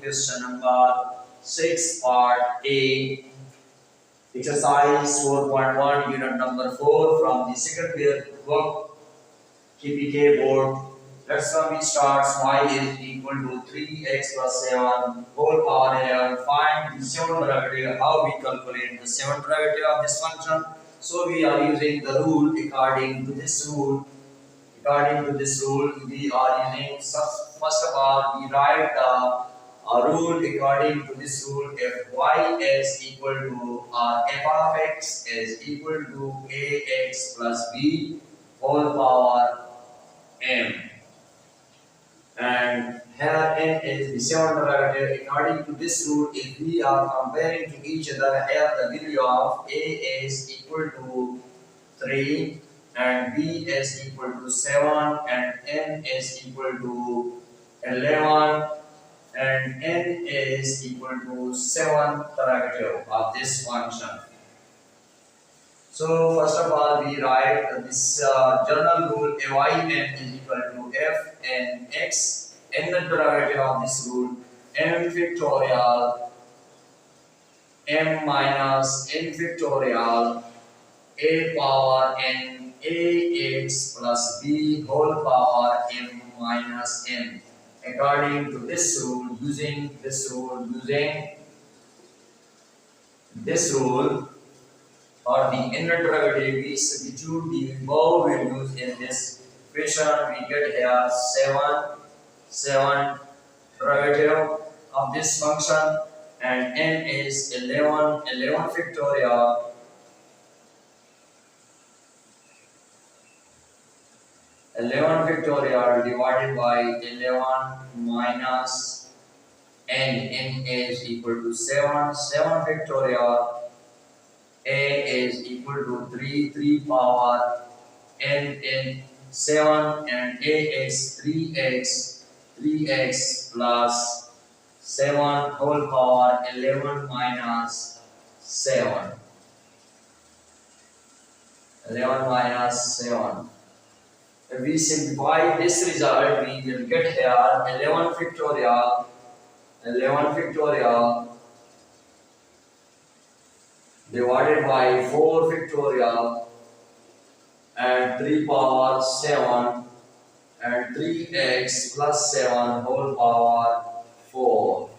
question number 6 part A, exercise 4.1 unit number 4 from the second year book Kpkboard. Let's we start. Y is equal to 3x plus 7 whole power 11. Find the seventh derivative. How we calculate the seventh derivative of this function? So we are using the rule. According to this rule, we are using, first of all, we write a rule. According to this rule, if y is equal to f of x is equal to ax plus b whole power m, and here n is the seventh derivative. According to this rule, if we are comparing to each other, here the value of a is equal to 3 and b is equal to 7 and n is equal to 11 and n is equal to 7th derivative of this function. So first of all, we write this general rule: yn is equal to f n x. And the derivative of this rule: m factorial m minus n factorial a power n ax plus b whole power m minus n. According to this rule, using this rule or the inner derivative, we substitute the above values in this equation. We get here 7 derivative of this function, and n is 11 factorial divided by 11 minus n is equal to 7 factorial. A is equal to 3 power n 7 and a is 3x plus 7 whole power 11 minus 7. If we simplify this result, we will get here 11 factorial divided by 4 factorial and 3 power 7 and 3x plus 7 whole power 4.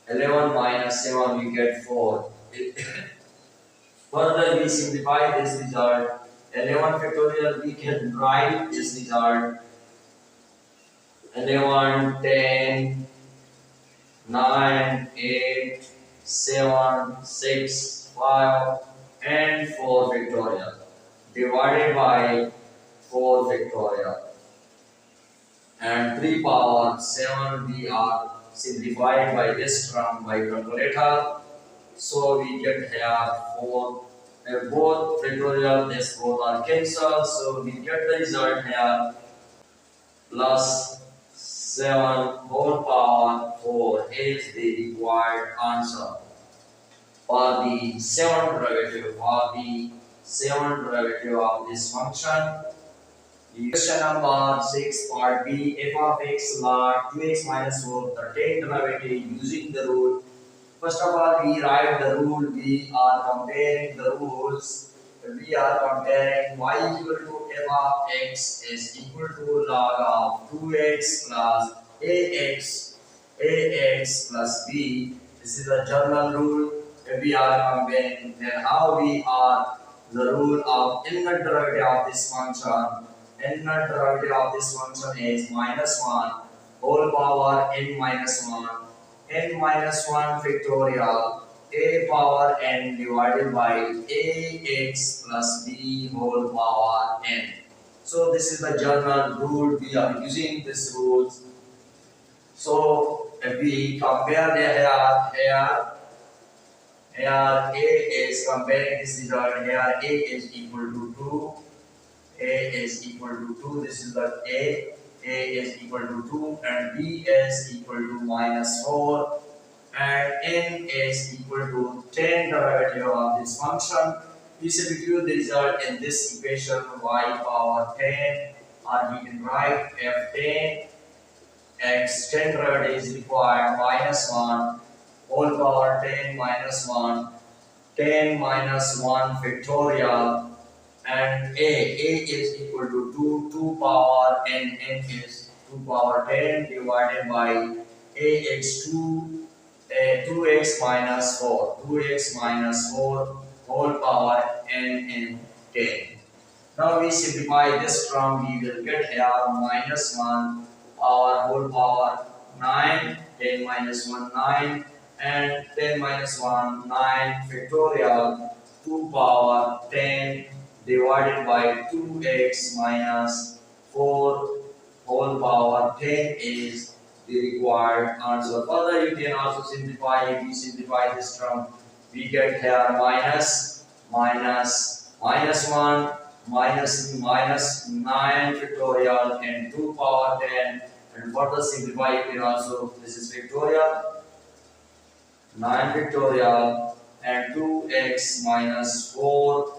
11 minus 7, we get 4. Further, we simplify this result. 11 factorial, we can write this result 11, 10, 9, 8, 7, 6, 5 and 4 factorial divided by 4 factorial and 3 power 7. We are simplified by this term by calculator, so we get here 4. Both factorial, this both are cancelled, so we get the result here plus 7 whole power 4 is the required answer for the seventh derivative of this function. Question number 6 part B, f of x log 2x minus 4, the 10th derivative using the rule. First of all, we write the rule. We are comparing the rules. We are comparing y equal to f of x is equal to log of 2x plus ax plus b. This is a general rule. We are comparing. Then how we are the rule of inner derivative of this function. Inner derivative of this function is minus 1 whole power n minus 1. n minus 1 factorial a power n divided by ax plus b whole power n. So this is the general rule. We are using this rule. So if we compare here a is comparing this result. Here a is equal to 2. This is the a is equal to 2 and b is equal to minus 4 and n is equal to 10 derivative of this function. We substitute the result in this equation y power 10, or we can write f10 x 10 derivative is required minus 1 whole power 10 minus 1 10 minus 1 factorial and a is equal to 2 power n is 2 power 10 divided by ax 2x minus 4 2x minus 4 whole power n 10. Now we simplify this term, we will get here minus 1 power whole power 9 10 minus 1 9 and 10 minus 1 9 factorial 2 power 10 divided by 2x minus 4 whole power 10 is the required answer. Further, you can also simplify. If we simplify this term, we get here minus 1 minus 9 factorial and 2 power 10, and further simplify you can also, this is factorial 9 factorial and 2x minus 4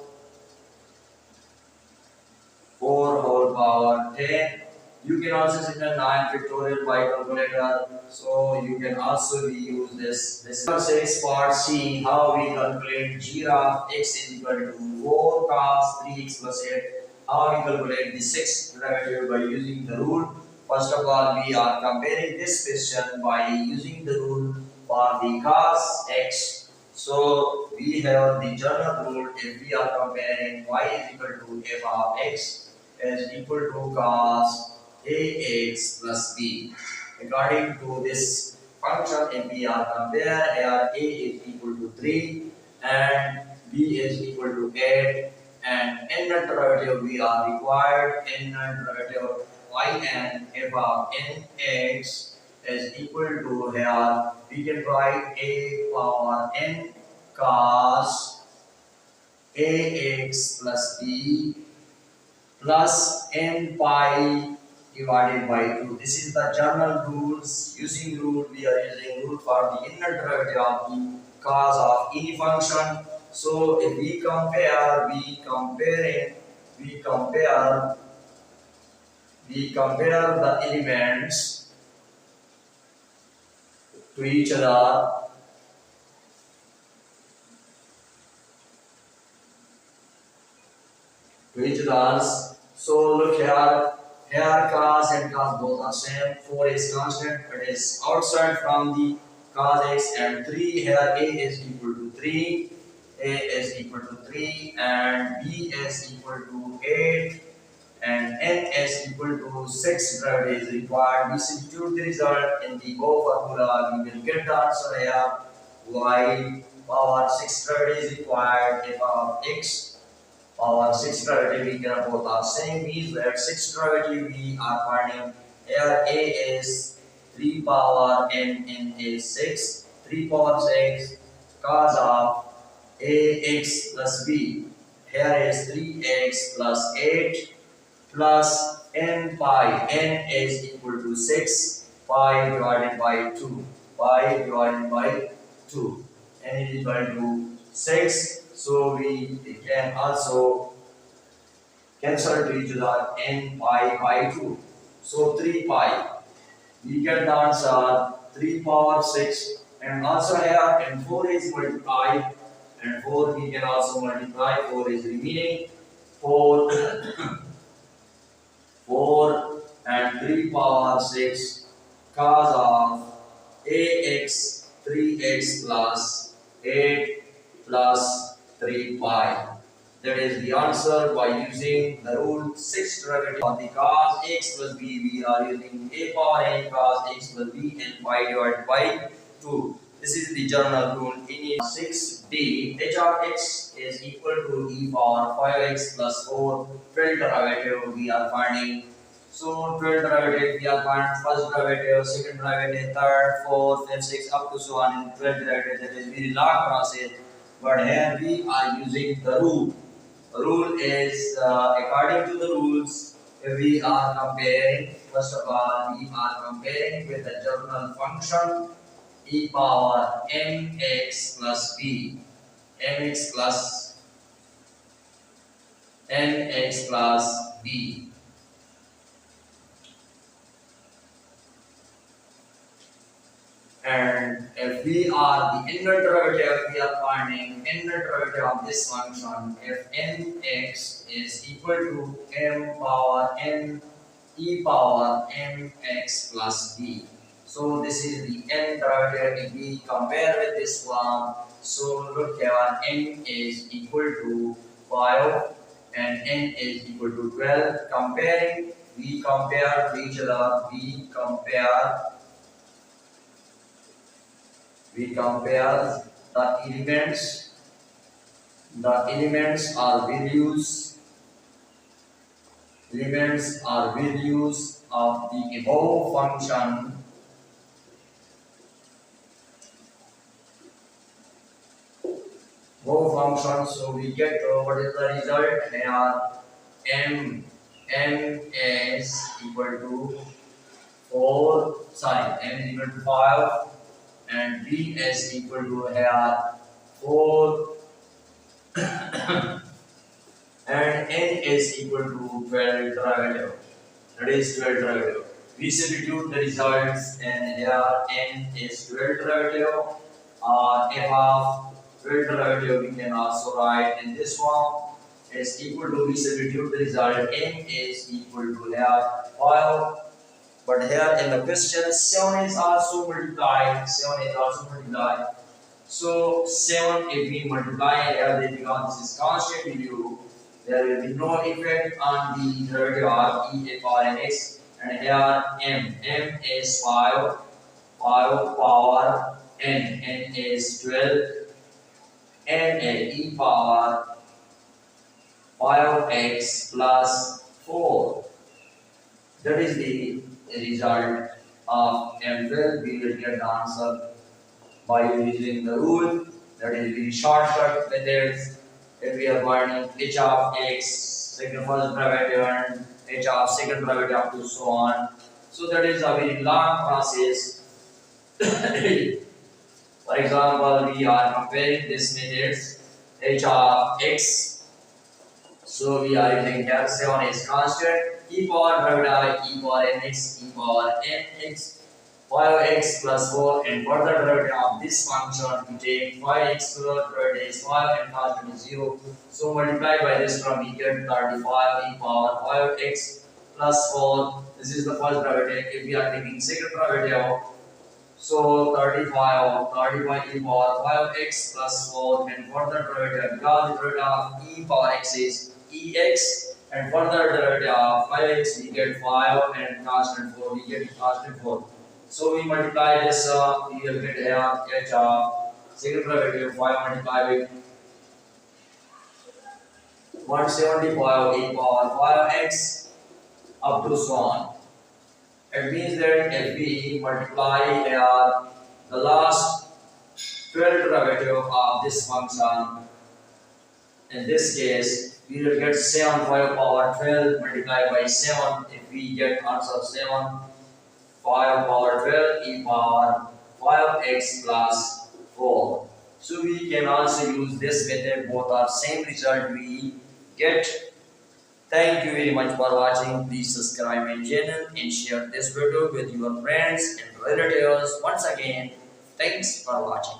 whole power 10. You can also simplify 9 factorial by calculator, so you can also use this. This says part C, how we calculate g of x is equal to 4 cos 3x plus 8. How we calculate the sixth derivative by using the rule. First of all, we are comparing this question by using the rule for the cos x. So we have the general rule. If we are comparing y is equal to f of x is equal to cos ax plus b. According to this function, if we are compare here, a is equal to 3 and b is equal to 8, and n derivative we are required, n derivative yn f of nx is equal to, here we can write a power n cos ax plus b plus n pi divided by 2. This is the general rules. Using rule, we are using rule for the inner derivative of the cos of any function. So if we compare the elements to each other. So look here. Here cos and cos both are same. 4 is constant. It is outside from the cos x, and 3 here a is equal to 3. A is equal to 3 and b is equal to 8 and n is equal to 6 derivative is required. We substitute the result in the Go formula. We will get the answer here. Y power 6 derivative is required. F of x power 6 derivative, we can both are same, means that 6 derivative we are finding here. A is 3 power n is 6, 3 power 6 cos of ax plus b. Here is 3x plus 8 plus n pi. N is equal to 6, pi divided by 2. Pi divided by 2. N is equal to 6. So we can also cancel to each other n pi by 2. So 3 pi. We get the answer 3 power 6, and also here and 4 is multiplied, and 4 we can also multiply. 4 is remaining. 4 4 and 3 power 6 cos of ax 3x plus 8 plus 3 pi. That is the answer by using the rule 6 derivative of the cos x plus b. We are using a power n cos x plus b and pi divided by 2. This is the general rule. In 6d, h of x is equal to e power 5x plus 4. 12 derivative we are finding. So 12 derivative we are finding first derivative, second derivative, third, fourth, and sixth up to so on. In 12 derivative, that is very long process. But here we are using the rule. Rule is according to the rules. We are comparing. First of all, we are comparing with the general function e power mx plus b, mx plus b. And if we are the inner derivative, we are finding inner derivative of this function. If nx is equal to m power n e power mx plus b. So this is the n derivative. If we compare with this one, so look here, n is equal to 5 and n is equal to 12. Comparing, we compare to each other. We compare the elements. The elements are values. Elements are values of the above function. So we get what is the result here? M is equal to 4. Sorry, m is equal to 5, and b is equal to here 4, and n is equal to 12 derivative. That is 12 derivative. We substitute the results, and here n is 12 derivative. F of 12 derivative we can also write in this form is equal to, we substitute the result, n is equal to here 5. But here in the question 7 is also multiplied. So 7, if we multiply here, then because this is constant value, there will be no effect on the derivative of e power nx. And here m is 5 power n is 12, n e power 5x plus 4. That is the result of M12. We will get the answer by using the rule. That is the shortcut methods. If we are finding h of x, second first derivative, and h of second derivative up to so on. So that is a very long process. For example, we are comparing these methods, h of x. So we are using here 7 is constant, e power derivative, e power nx, 5x plus 4, and further derivative of this function we take 5x plus derivative is 5 and constant is 0. So multiply by this term we get 35 e power 5x plus 4. This is the first derivative. If we are taking second derivative, so 35 e power 5x plus 4, and further derivative, because the derivative of e power x is ex, and further derivative of 5x we get 5 and constant 4, we get constant 4. So we multiply this, we will get here h of second derivative 5 multiplied with 175 e power 5x up to so on. It means that if we multiply the last 12 derivative of this function, in this case we will get 7 5 power 12 multiplied by 7. If we get answer 7 5 power 12 e power 5x plus 4. So we can also use this method, both are same result we get. Thank you very much for watching. Please subscribe my channel and share this video with your friends and relatives. Once again, thanks for watching.